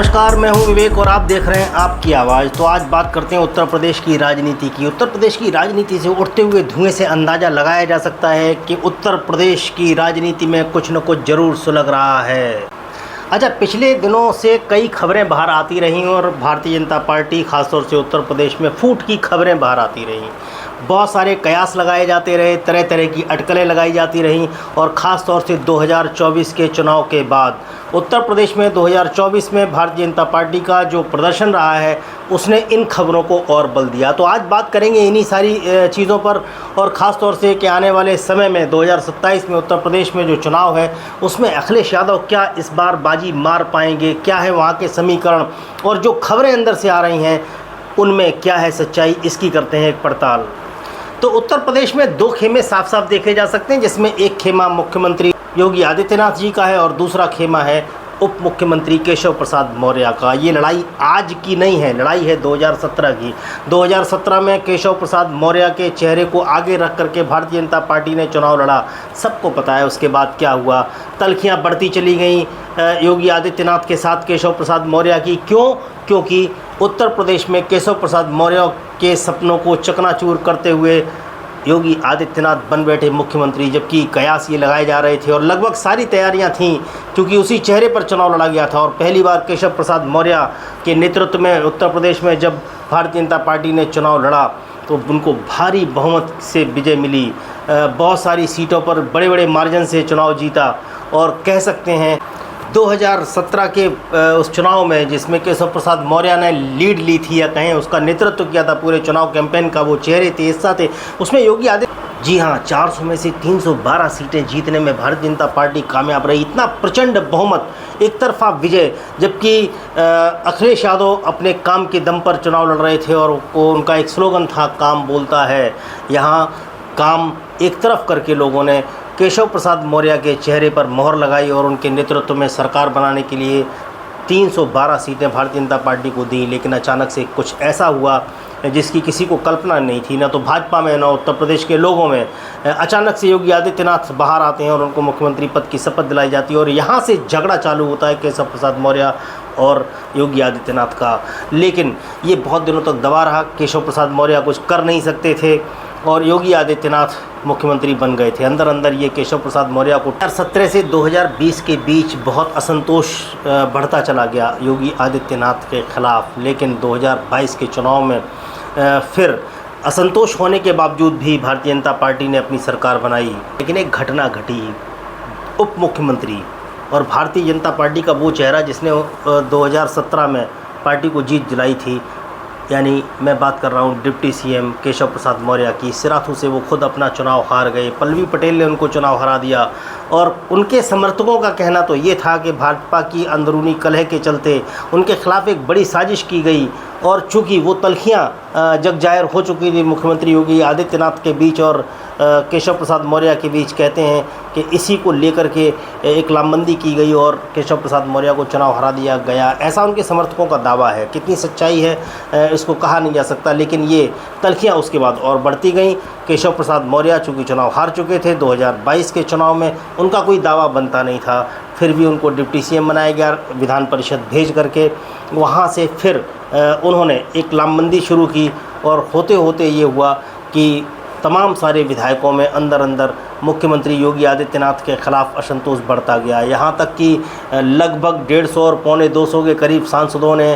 नमस्कार, मैं हूं विवेक और आप देख रहे हैं आपकी आवाज़। तो आज बात करते हैं उत्तर प्रदेश की राजनीति की। उत्तर प्रदेश की राजनीति से उठते हुए धुएं से अंदाज़ा लगाया जा सकता है कि उत्तर प्रदेश की राजनीति में कुछ न कुछ ज़रूर सुलग रहा है। अच्छा, पिछले दिनों से कई खबरें बाहर आती रहीं और भारतीय जनता पार्टी खासतौर से उत्तर प्रदेश में फूट की खबरें बाहर आती रहीं। बहुत सारे कयास लगाए जाते रहे, तरह तरह की अटकलें लगाई जाती रहीं और ख़ास तौर से 2024 के चुनाव के बाद उत्तर प्रदेश में 2024 में भारतीय जनता पार्टी का जो प्रदर्शन रहा है उसने इन खबरों को और बल दिया। तो आज बात करेंगे इन्हीं सारी चीज़ों पर और ख़ास तौर से कि आने वाले समय में 2027 में उत्तर प्रदेश में जो चुनाव है उसमें अखिलेश यादव क्या इस बार बाजी मार पाएंगे, क्या है वहाँ के समीकरण और जो खबरें अंदर से आ रही हैं उनमें क्या है सच्चाई, इसकी करते हैं एक पड़ताल। तो उत्तर प्रदेश में दो खेमे साफ साफ देखे जा सकते हैं, जिसमें एक खेमा मुख्यमंत्री योगी आदित्यनाथ जी का है और दूसरा खेमा है उप मुख्यमंत्री केशव प्रसाद मौर्य का। ये लड़ाई आज की नहीं है, लड़ाई है 2017 की। 2017 में केशव प्रसाद मौर्य के चेहरे को आगे रख करके भारतीय जनता पार्टी ने चुनाव लड़ा, सबको पता है उसके बाद क्या हुआ। तल्खियाँ बढ़ती चली गईं योगी आदित्यनाथ के साथ केशव प्रसाद मौर्य की। क्यों? क्योंकि उत्तर प्रदेश में केशव प्रसाद मौर्य के सपनों को चकनाचूर करते हुए योगी आदित्यनाथ बन बैठे मुख्यमंत्री, जबकि कयास ये लगाए जा रहे थे और लगभग सारी तैयारियां थीं क्योंकि उसी चेहरे पर चुनाव लड़ा गया था। और पहली बार केशव प्रसाद मौर्य के नेतृत्व में उत्तर प्रदेश में जब भारतीय जनता पार्टी ने चुनाव लड़ा तो उनको भारी बहुमत से विजय मिली, बहुत सारी सीटों पर बड़े बड़े मार्जिन से चुनाव जीता। और कह सकते हैं 2017 के उस चुनाव में जिसमें केशव प्रसाद मौर्य ने लीड ली थी या कहें उसका नेतृत्व किया था पूरे चुनाव कैंपेन का, वो चेहरे थे, हिस्सा थे, उसमें योगी आदित्यनाथ, जी हाँ, 400 में से 312 सीटें जीतने में भारतीय जनता पार्टी कामयाब रही। इतना प्रचंड बहुमत, एक तरफा विजय, जबकि अखिलेश यादव अपने काम के दम पर चुनाव लड़ रहे थे और उनका एक स्लोगन था, काम बोलता है। यहाँ काम एक तरफ करके लोगों ने केशव प्रसाद मौर्य के चेहरे पर मोहर लगाई और उनके नेतृत्व में सरकार बनाने के लिए 312 सीटें भारतीय जनता पार्टी को दी। लेकिन अचानक से कुछ ऐसा हुआ जिसकी किसी को कल्पना नहीं थी, ना तो भाजपा में ना उत्तर प्रदेश के लोगों में। अचानक से योगी आदित्यनाथ बाहर आते हैं और उनको मुख्यमंत्री पद की शपथ दिलाई जाती है और यहाँ से झगड़ा चालू होता है केशव प्रसाद मौर्य और योगी आदित्यनाथ का। लेकिन ये बहुत दिनों तक दबा रहा, केशव प्रसाद मौर्य कुछ कर नहीं सकते थे और योगी आदित्यनाथ मुख्यमंत्री बन गए थे। अंदर अंदर ये केशव प्रसाद मौर्य को 2017 से 2020 के बीच बहुत असंतोष बढ़ता चला गया योगी आदित्यनाथ के खिलाफ। लेकिन 2022 के चुनाव में फिर असंतोष होने के बावजूद भी भारतीय जनता पार्टी ने अपनी सरकार बनाई। लेकिन एक घटना घटी, उप मुख्यमंत्री और भारतीय जनता पार्टी का वो चेहरा जिसने 2017 में पार्टी को जीत दिलाई थी, यानी मैं बात कर रहा हूँ डिप्टी सीएम केशव प्रसाद मौर्य की। सिराथू से वो खुद अपना चुनाव हार गए, पल्लवी पटेल ने उनको चुनाव हरा दिया और उनके समर्थकों का कहना तो ये था कि भाजपा की अंदरूनी कलह के चलते उनके खिलाफ एक बड़ी साजिश की गई और चूँकि वो तल्खियाँ जग जाहिर हो चुकी थी मुख्यमंत्री योगी आदित्यनाथ के बीच और केशव प्रसाद मौर्य के बीच, कहते हैं कि इसी को लेकर के एक लामबंदी की गई और केशव प्रसाद मौर्य को चुनाव हरा दिया गया, ऐसा उनके समर्थकों का दावा है। कितनी सच्चाई है इसको कहा नहीं जा सकता, लेकिन ये तल्खियाँ उसके बाद और बढ़ती गईं। केशव प्रसाद मौर्य चूँकि चुनाव हार चुके थे 2022 के चुनाव में, उनका कोई दावा बनता नहीं था, फिर भी उनको डिप्टी सीएम बनाया गया विधान परिषद भेज करके। वहाँ से फिर उन्होंने एक लामबंदी शुरू की और होते होते ये हुआ कि तमाम सारे विधायकों में अंदर अंदर मुख्यमंत्री योगी आदित्यनाथ के खिलाफ असंतोष बढ़ता गया। यहाँ तक कि लगभग 150 और पौने 200 के करीब सांसदों ने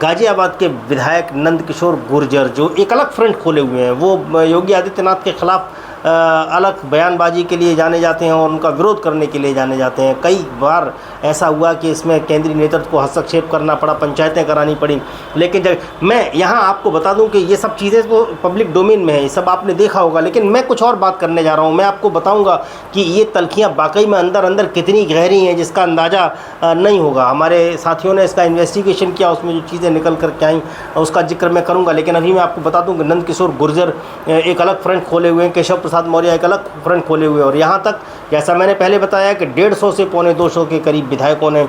गाज़ियाबाद के विधायक नंदकिशोर गुर्जर, जो एक अलग फ्रंट खोले हुए हैं, वो योगी आदित्यनाथ के खिलाफ अलग बयानबाजी के लिए जाने जाते हैं और उनका विरोध करने के लिए जाने जाते हैं। कई बार ऐसा हुआ कि इसमें केंद्रीय नेतृत्व को हस्तक्षेप करना पड़ा, पंचायतें करानी पड़ी। लेकिन जब मैं यहाँ आपको बता दूं कि ये सब चीज़ें तो पब्लिक डोमेन में है, ये सब आपने देखा होगा, लेकिन मैं कुछ और बात करने जा रहा हूँ। मैं आपको बताऊँगा कि ये तल्खियाँ वाकई में अंदर अंदर कितनी गहरी हैं जिसका अंदाज़ा नहीं होगा। हमारे साथियों ने इसका इन्वेस्टिगेशन किया, उसमें जो चीज़ें निकल कर के आई उसका जिक्र मैं करूँगा। लेकिन अभी मैं आपको बता दूँ कि नंदकिशोर गुर्जर एक अलग फ्रंट खोले हुए हैं, केशव प्रसाद मौर्य एक अलग फ्रंट खोले हुए, और यहाँ तक जैसा मैंने पहले बताया कि 150 से पौने 200 के करीब विधायकों ने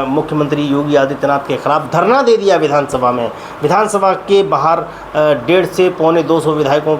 मुख्यमंत्री योगी आदित्यनाथ के खिलाफ धरना दे दिया विधानसभा में। विधानसभा के बाहर 150 से पौने 200 विधायकों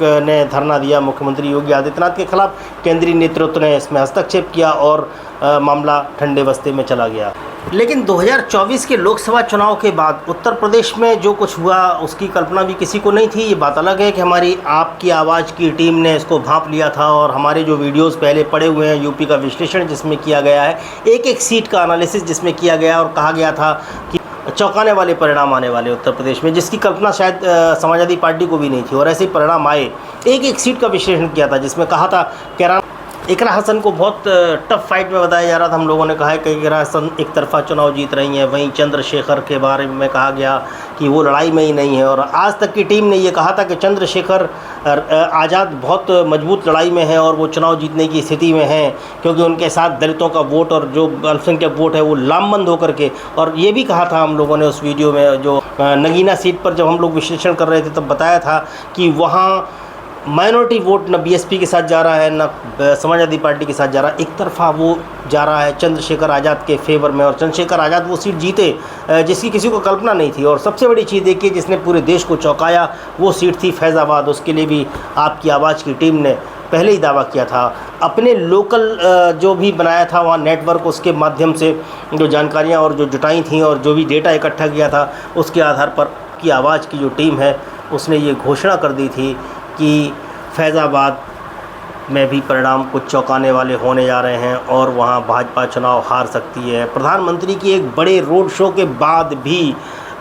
ने धरना दिया मुख्यमंत्री योगी आदित्यनाथ के खिलाफ। केंद्रीय नेतृत्व ने इसमें हस्तक्षेप किया और मामला ठंडे बस्ते में चला गया। लेकिन 2024 के लोकसभा चुनाव के बाद उत्तर प्रदेश में जो कुछ हुआ उसकी कल्पना भी किसी को नहीं थी। ये बात अलग है कि हमारी आपकी आवाज़ की टीम ने इसको भांप लिया था और हमारे जो वीडियोस पहले पड़े हुए हैं यूपी का विश्लेषण जिसमें किया गया है, एक एक सीट का एनालिसिस जिसमें किया गया और कहा गया था कि चौंकाने वाले परिणाम आने वाले उत्तर प्रदेश में, जिसकी कल्पना शायद समाजवादी पार्टी को भी नहीं थी और ऐसे परिणाम आए। एक एक सीट का विश्लेषण किया था जिसमें कहा था कि इकरा हसन को बहुत टफ फाइट में बताया जा रहा था। हम लोगों ने कहा है कि इकरा हसन एक तरफा चुनाव जीत रही हैं। वहीं चंद्रशेखर के बारे में कहा गया कि वो लड़ाई में ही नहीं है और आज तक की टीम ने ये कहा था कि चंद्रशेखर आज़ाद बहुत मजबूत लड़ाई में है और वो चुनाव जीतने की स्थिति में हैं, क्योंकि उनके साथ दलितों का वोट और जो अल्पसंख्यक वोट है वो लामबंद होकर के। और ये भी कहा था हम लोगों ने उस वीडियो में, जो नगीना सीट पर जब हम लोग विश्लेषण कर रहे थे तब बताया था कि वहाँ माइनॉरिटी वोट न बीएसपी के साथ जा रहा है न समाजवादी पार्टी के साथ जा रहा है, एक तरफा वो जा रहा है चंद्रशेखर आज़ाद के फेवर में। और चंद्रशेखर आज़ाद वो सीट जीते जिसकी किसी को कल्पना नहीं थी। और सबसे बड़ी चीज़ देखिए जिसने पूरे देश को चौंकाया, वो सीट थी फैज़ाबाद। उसके लिए भी आपकी आवाज़ की टीम ने पहले ही दावा किया था। अपने लोकल जो भी बनाया था वहाँ नेटवर्क, उसके माध्यम से जो जानकारियाँ और जो जुटाई थी और जो भी डेटा इकट्ठा किया था, उसके आधार पर की आवाज़ की जो टीम है उसने ये घोषणा कर दी थी कि फैज़ाबाद में भी परिणाम कुछ चौंकाने वाले होने जा रहे हैं और वहां भाजपा चुनाव हार सकती है। प्रधानमंत्री की एक बड़े रोड शो के बाद भी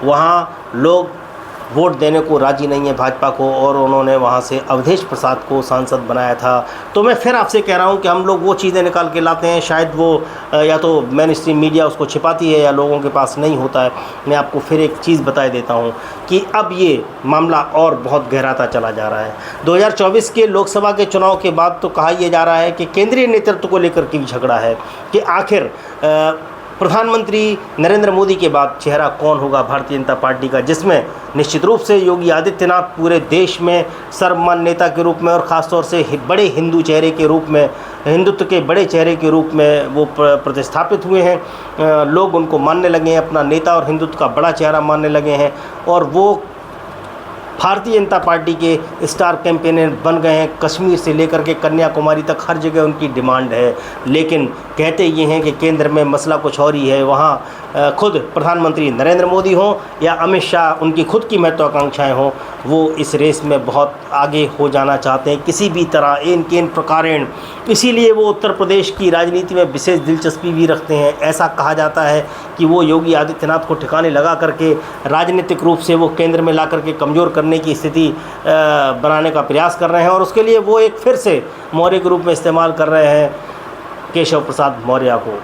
वहां लोग वोट देने को राजी नहीं है भाजपा को और उन्होंने वहां से अवधेश प्रसाद को सांसद बनाया था। तो मैं फिर आपसे कह रहा हूं कि हम लोग वो चीज़ें निकाल के लाते हैं, शायद वो या तो मेन स्ट्रीम मीडिया उसको छिपाती है या लोगों के पास नहीं होता है। मैं आपको फिर एक चीज़ बता देता हूं कि अब ये मामला और बहुत गहराता चला जा रहा है। 2024 के लोकसभा के चुनाव के बाद तो कहा यह जा रहा है कि केंद्रीय नेतृत्व को लेकर के भी झगड़ा है कि आखिर प्रधानमंत्री नरेंद्र मोदी के बाद चेहरा कौन होगा भारतीय जनता पार्टी का, जिसमें निश्चित रूप से योगी आदित्यनाथ पूरे देश में सर्वमान्य नेता के रूप में और ख़ासतौर से बड़े हिंदू चेहरे के रूप में, हिंदुत्व के बड़े चेहरे के रूप में वो प्रतिस्थापित हुए हैं। लोग उनको मानने लगे हैं, अपना नेता और हिंदुत्व का बड़ा चेहरा मानने लगे हैं और वो भारतीय जनता पार्टी के स्टार कैंपेनर बन गए हैं। कश्मीर से लेकर के कन्याकुमारी तक हर जगह उनकी डिमांड है। लेकिन कहते ये हैं कि केंद्र में मसला कुछ और ही है। वहाँ खुद प्रधानमंत्री नरेंद्र मोदी हों या अमित शाह, उनकी खुद की महत्वाकांक्षाएं हों, वो इस रेस में बहुत आगे हो जाना चाहते हैं किसी भी तरह, इन प्रकारेण। इसीलिए वो उत्तर प्रदेश की राजनीति में विशेष दिलचस्पी भी रखते हैं। ऐसा कहा जाता है कि वो योगी आदित्यनाथ को ठिकाने लगा करके राजनीतिक रूप से वो केंद्र में ला करके कमज़ोर करने की स्थिति बनाने का प्रयास कर रहे हैं और उसके लिए वो एक फिर से मौर्य के रूप में इस्तेमाल कर रहे हैं केशव प्रसाद मौर्य को।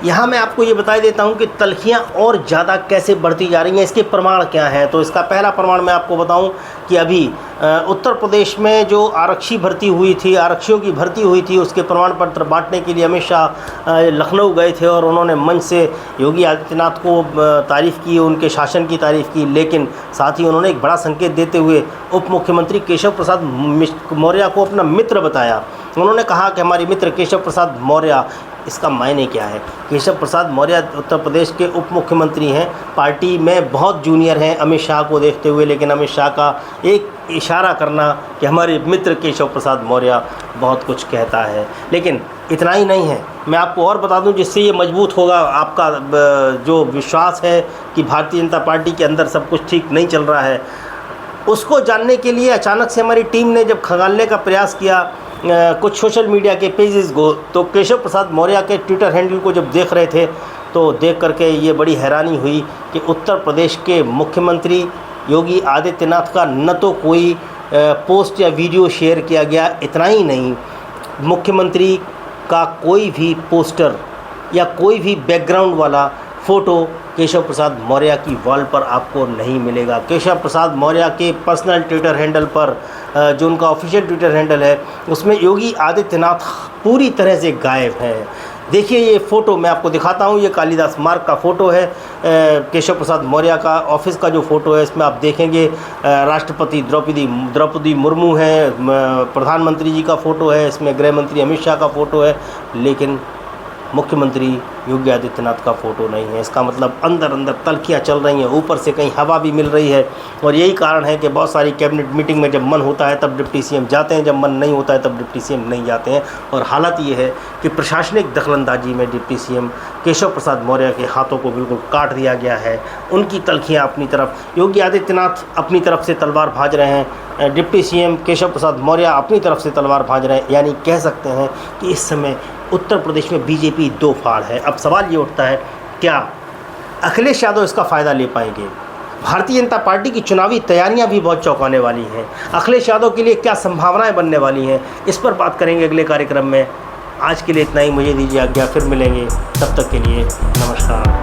यहाँ मैं आपको ये बता देता हूँ कि तल्खियाँ और ज़्यादा कैसे बढ़ती जा रही हैं, इसके प्रमाण क्या हैं। तो इसका पहला प्रमाण मैं आपको बताऊँ कि अभी उत्तर प्रदेश में जो आरक्षी भर्ती हुई थी, आरक्षियों की भर्ती हुई थी, उसके प्रमाण पत्र बांटने के लिए अमित शाह लखनऊ गए थे और उन्होंने मंच से योगी आदित्यनाथ को तारीफ़ की, उनके शासन की तारीफ़ की। लेकिन साथ ही उन्होंने एक बड़ा संकेत देते हुए उप मुख्यमंत्री केशव प्रसाद मौर्य को अपना मित्र बताया। उन्होंने कहा कि हमारे मित्र केशव प्रसाद मौर्य, इसका मायने क्या है? केशव प्रसाद मौर्य उत्तर प्रदेश के उप मुख्यमंत्री हैं, पार्टी में बहुत जूनियर हैं अमित शाह को देखते हुए। लेकिन अमित शाह का एक इशारा करना कि हमारे मित्र केशव प्रसाद मौर्य बहुत कुछ कहता है। लेकिन इतना ही नहीं है, मैं आपको और बता दूं जिससे ये मजबूत होगा आपका जो विश्वास है कि भारतीय जनता पार्टी के अंदर सब कुछ ठीक नहीं चल रहा है। उसको जानने के लिए अचानक से हमारी टीम ने जब खंगालने का प्रयास किया कुछ सोशल मीडिया के पेजेस को, तो केशव प्रसाद मौर्य के ट्विटर हैंडल को जब देख रहे थे तो देख करके ये बड़ी हैरानी हुई कि उत्तर प्रदेश के मुख्यमंत्री योगी आदित्यनाथ का न तो कोई पोस्ट या वीडियो शेयर किया गया, इतना ही नहीं, मुख्यमंत्री का कोई भी पोस्टर या कोई भी बैकग्राउंड वाला फ़ोटो केशव प्रसाद मौर्य की वॉल पर आपको नहीं मिलेगा। केशव प्रसाद मौर्य के पर्सनल ट्विटर हैंडल पर, जो उनका ऑफिशियल ट्विटर हैंडल है, उसमें योगी आदित्यनाथ पूरी तरह से गायब हैं। देखिए ये फ़ोटो मैं आपको दिखाता हूँ, ये कालिदास मार्ग का फ़ोटो है, केशव प्रसाद मौर्य का ऑफिस का जो फ़ोटो है। इसमें आप देखेंगे राष्ट्रपति द्रौपदी मुर्मू है, प्रधानमंत्री जी का फ़ोटो है, इसमें गृह मंत्री अमित शाह का फ़ोटो है। लेकिन मुख्यमंत्री योगी आदित्यनाथ का फ़ोटो नहीं है। इसका मतलब अंदर अंदर तल्खियाँ चल रही हैं, ऊपर से कहीं हवा भी मिल रही है। और यही कारण है कि बहुत सारी कैबिनेट मीटिंग में जब मन होता है तब डिप्टी सीएम जाते हैं, जब मन नहीं होता है तब डिप्टी सीएम नहीं जाते हैं। और हालत ये है कि प्रशासनिक दखलंदाजी में डिप्टी सीएम केशव प्रसाद मौर्य के हाथों को बिल्कुल काट दिया गया है। उनकी तल्खियाँ अपनी तरफ, योगी आदित्यनाथ अपनी तरफ से तलवार भाज रहे हैं, डिप्टी सीएम केशव प्रसाद मौर्य अपनी तरफ से तलवार भाज रहे हैं। यानी कह सकते हैं कि इस समय उत्तर प्रदेश में बीजेपी दो फाड़ है। अब सवाल ये उठता है, क्या अखिलेश यादव इसका फ़ायदा ले पाएंगे? भारतीय जनता पार्टी की चुनावी तैयारियां भी बहुत चौंकाने वाली हैं। अखिलेश यादव के लिए क्या संभावनाएं बनने वाली हैं, इस पर बात करेंगे अगले कार्यक्रम में। आज के लिए इतना ही, मुझे दीजिए आज्ञा, फिर मिलेंगे, तब तक के लिए नमस्कार।